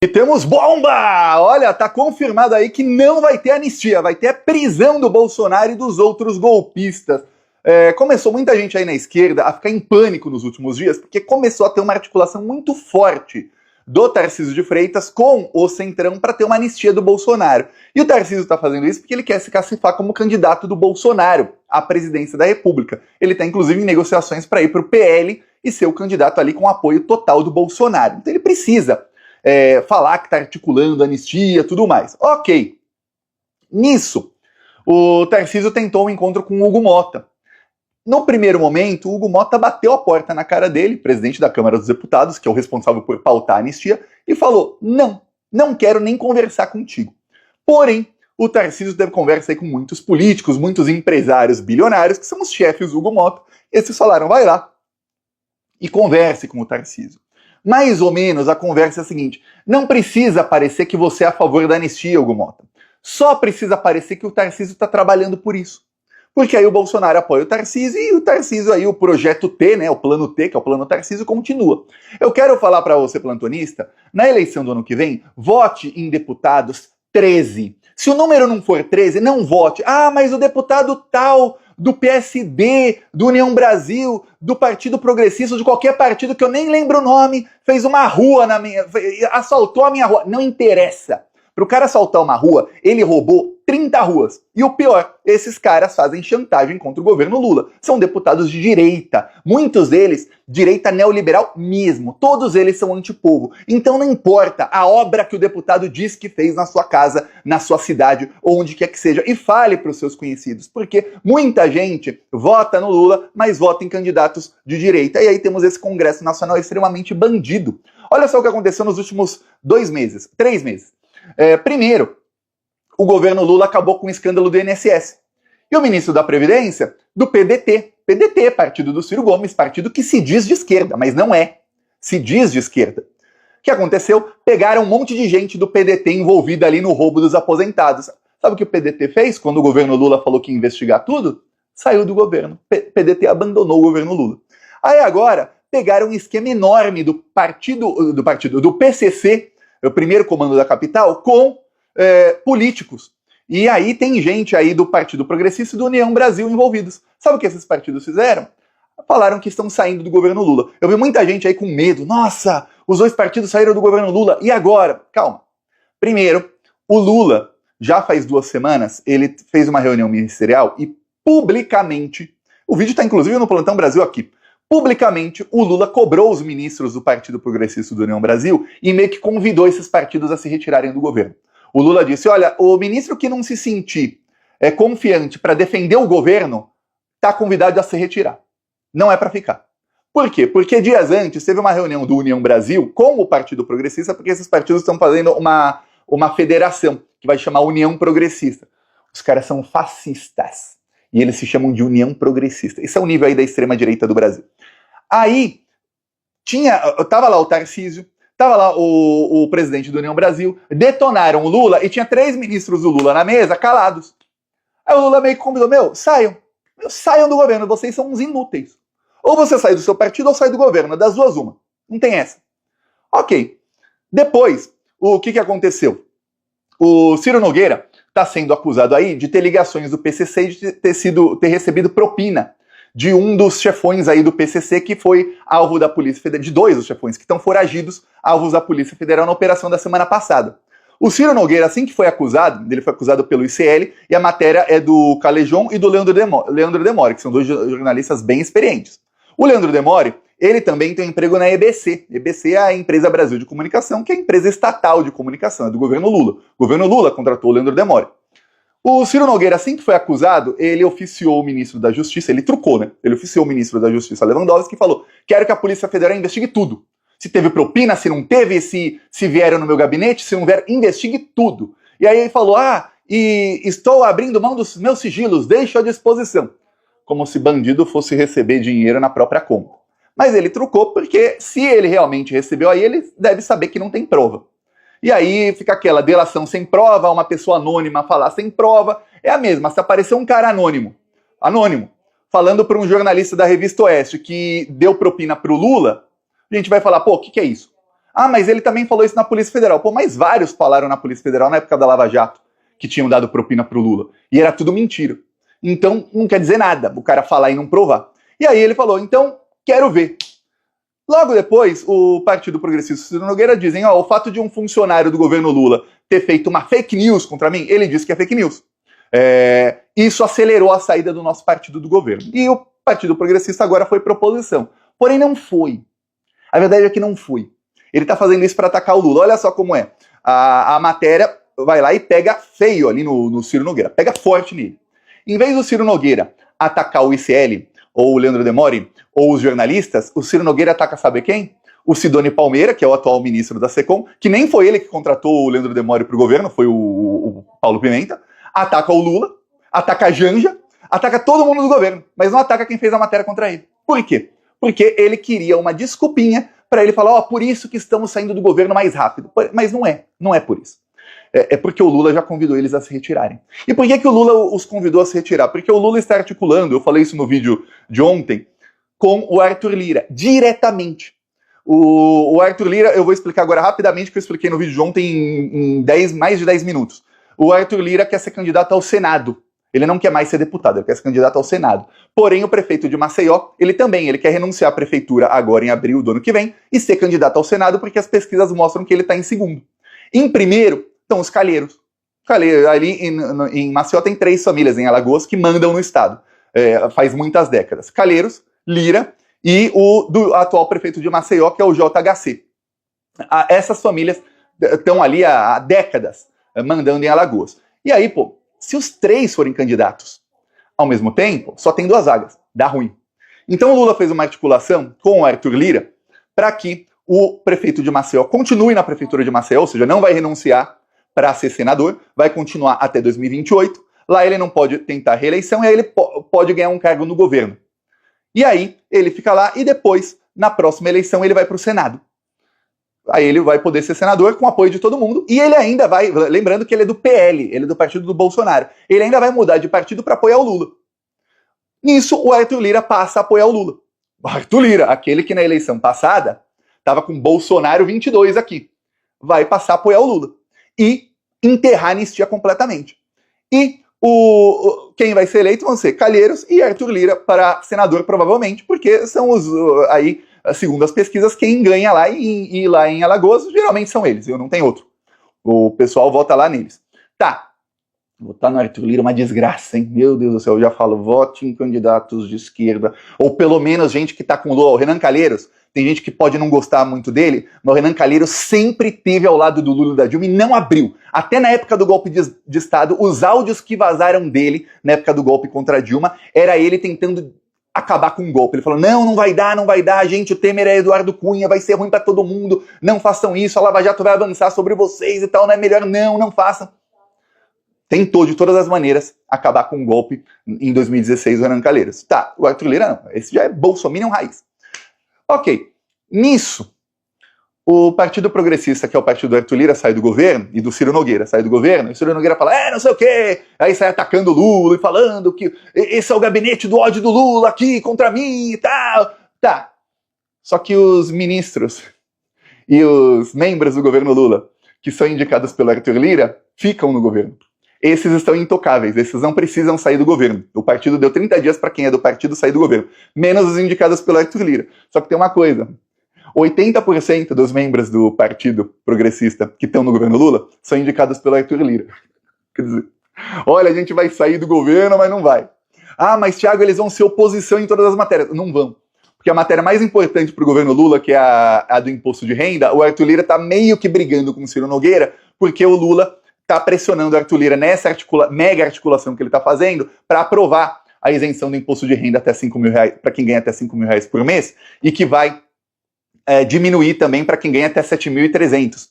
E temos bomba! Olha, tá confirmado aí que não vai ter anistia, vai ter a prisão do Bolsonaro e dos outros golpistas. Começou muita gente aí na esquerda a ficar em pânico nos últimos dias, porque começou a ter uma articulação muito forte do Tarcísio de Freitas com o Centrão para ter uma anistia do Bolsonaro. E o Tarcísio está fazendo isso porque ele quer se cacifar como candidato do Bolsonaro à presidência da República. Ele está inclusive em negociações para ir para o PL e ser o candidato ali com apoio total do Bolsonaro. Então ele precisa falar que está articulando anistia e tudo mais. Ok. Nisso, o Tarcísio tentou um encontro com o Hugo Mota. No primeiro momento, o Hugo Mota bateu a porta na cara dele, presidente da Câmara dos Deputados, que é o responsável por pautar a anistia, e falou: não quero nem conversar contigo. Porém, o Tarcísio teve conversa aí com muitos políticos, muitos empresários bilionários, que são os chefes do Hugo Mota, e esses falaram: vai lá e converse com o Tarcísio. Mais ou menos a conversa é a seguinte: não precisa parecer que você é a favor da anistia, Hugo Mota. Só precisa parecer que o Tarcísio está trabalhando por isso. Porque aí o Bolsonaro apoia o Tarcísio e o Tarcísio aí, o projeto T, né, o plano T, que é o plano Tarcísio, continua. Eu quero falar para você, plantonista, na eleição do ano que vem, vote em deputados 13. Se o número não for 13, não vote. Ah, mas o deputado tal, do PSD, do União Brasil, do Partido Progressista, de qualquer partido que eu nem lembro o nome, fez uma rua assaltou a minha rua. Não interessa. Para o cara assaltar uma rua, ele roubou 30 ruas. E o pior, esses caras fazem chantagem contra o governo Lula. São deputados de direita. Muitos deles, direita neoliberal mesmo. Todos eles são antipovo. Então não importa a obra que o deputado diz que fez na sua casa, na sua cidade, ou onde quer que seja. E fale para os seus conhecidos. Porque muita gente vota no Lula, mas vota em candidatos de direita. E aí temos esse Congresso Nacional extremamente bandido. Olha só o que aconteceu nos últimos 3 meses. Primeiro, o governo Lula acabou com o escândalo do INSS. E o ministro da Previdência, do PDT. PDT, partido do Ciro Gomes, partido que se diz de esquerda, mas não é. Se diz de esquerda. O que aconteceu? Pegaram um monte de gente do PDT envolvida ali no roubo dos aposentados. Sabe o que o PDT fez quando o governo Lula falou que ia investigar tudo? Saiu do governo. PDT abandonou o governo Lula. Aí agora, pegaram um esquema enorme do PCC, o primeiro comando da capital, com políticos. E aí tem gente aí do Partido Progressista e do União Brasil envolvidos. Sabe o que esses partidos fizeram? Falaram que estão saindo do governo Lula. Eu vi muita gente aí com medo. Nossa, os dois partidos saíram do governo Lula. E agora? Calma. Primeiro, o Lula, já faz 2 semanas, ele fez uma reunião ministerial e publicamente, o vídeo está inclusive no Plantão Brasil aqui, publicamente, o Lula cobrou os ministros do Partido Progressista e do União Brasil e meio que convidou esses partidos a se retirarem do governo. O Lula disse: olha, o ministro que não se sentir confiante para defender o governo está convidado a se retirar. Não é para ficar. Por quê? Porque dias antes teve uma reunião do União Brasil com o Partido Progressista, porque esses partidos estão fazendo uma federação que vai chamar União Progressista. Os caras são fascistas. E eles se chamam de União Progressista. Esse é o nível aí da extrema-direita do Brasil. Aí, tava lá o Tarcísio, tava lá o presidente do União Brasil, detonaram o Lula e tinha 3 ministros do Lula na mesa, calados. Aí o Lula meio que convidou: saiam do governo, vocês são uns inúteis. Ou você sai do seu partido ou sai do governo, das duas uma. Não tem essa. Ok. Depois, o que aconteceu? O Ciro Nogueira está sendo acusado aí de ter ligações do PCC e de ter recebido propina de um dos chefões aí do PCC que foi alvo da Polícia Federal, de 2 dos chefões que estão foragidos, alvos da Polícia Federal na operação da semana passada. O Ciro Nogueira, assim que foi acusado, ele foi acusado pelo ICL, e a matéria é do Calejon e do Leandro Demore, que são 2 jornalistas bem experientes. O Leandro Demore, ele também tem um emprego na EBC. EBC é a Empresa Brasil de Comunicação, que é a empresa estatal de comunicação, é do governo Lula. O governo Lula contratou o Leandro Demore. O Ciro Nogueira, assim que foi acusado, ele oficiou o ministro da Justiça, ele trucou, né? Ele oficiou o ministro da Justiça, Lewandowski, e falou: quero que a Polícia Federal investigue tudo. Se teve propina, se não teve, se vieram no meu gabinete, se não vieram, investigue tudo. E aí ele falou: e estou abrindo mão dos meus sigilos, deixo à disposição. Como se bandido fosse receber dinheiro na própria conta. Mas ele trucou porque se ele realmente recebeu, aí ele deve saber que não tem prova. E aí fica aquela delação sem prova, uma pessoa anônima falar sem prova, é a mesma. Se aparecer um cara anônimo, falando para um jornalista da Revista Oeste que deu propina para o Lula, a gente vai falar: pô, o que é isso? Ah, mas ele também falou isso na Polícia Federal. Pô, mas vários falaram na Polícia Federal na época da Lava Jato, que tinham dado propina pro Lula. E era tudo mentira. Então, não quer dizer nada o cara falar e não provar. E aí ele falou, então, quero ver. Logo depois, o Partido Progressista Ciro Nogueira dizem, ó, o fato de um funcionário do governo Lula ter feito uma fake news contra mim, ele disse que é fake news. Isso acelerou a saída do nosso partido do governo. E o Partido Progressista agora foi proposição. Porém, não foi. A verdade é que não foi. Ele tá fazendo isso para atacar o Lula. Olha só como é. A matéria vai lá e pega feio ali no Ciro Nogueira. Pega forte nele. Em vez do Ciro Nogueira atacar o ICL, ou o Leandro Demore, ou os jornalistas, o Ciro Nogueira ataca sabe quem? O Sidoni Palmeira, que é o atual ministro da SECOM, que nem foi ele que contratou o Leandro Demore para o governo, foi o Paulo Pimenta. Ataca o Lula, ataca a Janja, ataca todo mundo do governo, mas não ataca quem fez a matéria contra ele. Por quê? Porque ele queria uma desculpinha para ele falar, ó, por isso que estamos saindo do governo mais rápido. Mas não é por isso. É porque o Lula já convidou eles a se retirarem. E por que o Lula os convidou a se retirar? Porque o Lula está articulando, eu falei isso no vídeo de ontem, com o Arthur Lira, diretamente. O Arthur Lira, eu vou explicar agora rapidamente, que eu expliquei no vídeo de ontem em mais de 10 minutos. O Arthur Lira quer ser candidato ao Senado. Ele não quer mais ser deputado, ele quer ser candidato ao Senado. Porém, o prefeito de Maceió, ele quer renunciar à prefeitura agora em abril do ano que vem e ser candidato ao Senado, porque as pesquisas mostram que ele está em segundo. Em primeiro, estão os calheiros. Ali em Maceió tem 3 famílias em Alagoas que mandam no estado. Faz muitas décadas. Calheiros, Lira e do atual prefeito de Maceió, que é o JHC. Essas famílias estão ali há décadas mandando em Alagoas. E aí, pô, se os 3 forem candidatos ao mesmo tempo, só tem 2 vagas. Dá ruim. Então o Lula fez uma articulação com o Arthur Lira para que o prefeito de Maceió continue na prefeitura de Maceió, ou seja, não vai renunciar para ser senador, vai continuar até 2028. Lá ele não pode tentar reeleição e aí ele pode ganhar um cargo no governo. E aí ele fica lá e depois, na próxima eleição, ele vai para o Senado. Aí ele vai poder ser senador com o apoio de todo mundo e ele ainda vai, lembrando que ele é do PL, ele é do partido do Bolsonaro, ele ainda vai mudar de partido para apoiar o Lula. Nisso, o Arthur Lira passa a apoiar o Lula. O Arthur Lira, aquele que na eleição passada estava com Bolsonaro 22 aqui, vai passar a apoiar o Lula e enterrar a anistia completamente. E quem vai ser eleito vão ser Calheiros e Arthur Lira para senador, provavelmente, porque são os aí, segundo as pesquisas, quem ganha lá e lá em Alagoas, geralmente são eles, eu não tenho outro. O pessoal vota lá neles. Tá, votar no Arthur Lira é uma desgraça, hein? Meu Deus do céu, eu já falo, vote em candidatos de esquerda, ou pelo menos gente que tá com o Lula. O Renan Calheiros, tem gente que pode não gostar muito dele, mas o Renan Calheiros sempre esteve ao lado do Lula e da Dilma e não abriu. Até na época do golpe de Estado, os áudios que vazaram dele, na época do golpe contra a Dilma, era ele tentando acabar com o golpe. Ele falou, não vai dar, gente, o Temer é Eduardo Cunha, vai ser ruim pra todo mundo, não façam isso, a Lava Jato vai avançar sobre vocês e tal, não é melhor, não façam. Tentou, de todas as maneiras, acabar com o golpe em 2016, o Renan Calheiros. Tá, o Arthur Lira não, esse já é bolsominion raiz. Ok, nisso, o Partido Progressista, que é o partido do Arthur Lira, sai do governo, e do Ciro Nogueira sai do governo, e o Ciro Nogueira fala, não sei o quê, aí sai atacando o Lula e falando que esse é o gabinete do ódio do Lula aqui contra mim e tal. Tá, só que os ministros e os membros do governo Lula, que são indicados pelo Arthur Lira, ficam no governo. Esses estão intocáveis, esses não precisam sair do governo. O partido deu 30 dias para quem é do partido sair do governo, menos os indicados pelo Arthur Lira. Só que tem uma coisa, 80% dos membros do Partido Progressista que estão no governo Lula são indicados pelo Arthur Lira. Quer dizer, olha, a gente vai sair do governo, mas não vai. Ah, mas Thiago, eles vão ser oposição em todas as matérias. Não vão. Porque a matéria mais importante para o governo Lula, que é a do imposto de renda, o Arthur Lira está meio que brigando com o Ciro Nogueira, porque o Lula está pressionando o Arthur Lira nessa mega articulação que ele está fazendo para aprovar a isenção do imposto de renda até 5 mil reais, para quem ganha até 5 mil reais por mês, e que vai diminuir também para quem ganha até 7.300.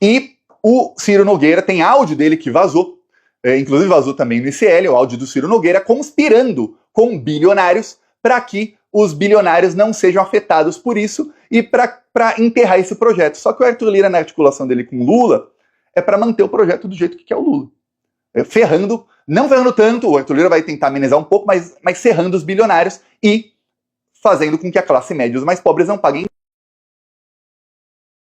E o Ciro Nogueira tem áudio dele que vazou, inclusive vazou também no ICL, o áudio do Ciro Nogueira, conspirando com bilionários para que os bilionários não sejam afetados por isso e para enterrar esse projeto. Só que o Arthur Lira, na articulação dele com o Lula, é para manter o projeto do jeito que quer o Lula. Não ferrando tanto, o Arthur Lira vai tentar amenizar um pouco, mas ferrando os bilionários e fazendo com que a classe média e os mais pobres não paguem